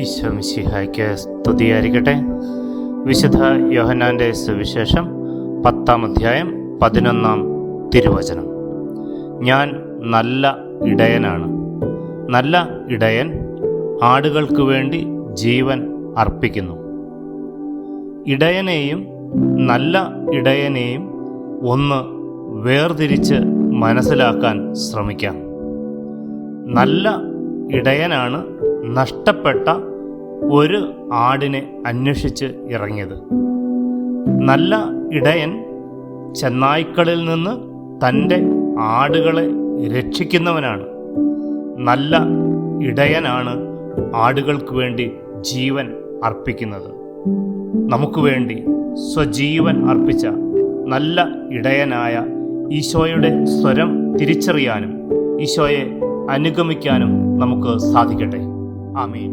ഈശോ മിശിഹായ്ക്ക് സ്തുതിയായിരിക്കട്ടെ. വിശുദ്ധ യോഹന്നാൻ്റെ സുവിശേഷം 10-ാം അധ്യായം 11-ാം തിരുവചനം. ഞാൻ നല്ല ഇടയനാണ്. നല്ല ഇടയൻ ആടുകൾക്ക് വേണ്ടി ജീവൻ അർപ്പിക്കുന്നു. ഇടയനെയും നല്ല ഇടയനെയും ഒന്ന് വേർതിരിച്ച് മനസ്സിലാക്കാൻ ശ്രമിക്കാം. നല്ല ഇടയനാണ് നഷ്ടപ്പെട്ട ഒരു ആടിനെ അന്വേഷിച്ച് ഇറങ്ങിയത്. നല്ല ഇടയൻ ചെന്നായ്ക്കളിൽ നിന്ന് തൻ്റെ ആടുകളെ രക്ഷിക്കുന്നവനാണ്. നല്ല ഇടയനാണ് ആടുകൾക്ക് വേണ്ടി ജീവൻ അർപ്പിക്കുന്നത്. നമുക്ക് വേണ്ടി സ്വജീവൻ അർപ്പിച്ച നല്ല ഇടയനായ ഈശോയുടെ സ്വരം തിരിച്ചറിയാനും ഈശോയെ അനുഗമിക്കാനും നമുക്ക് സാധിക്കട്ടെ. ആമേൻ.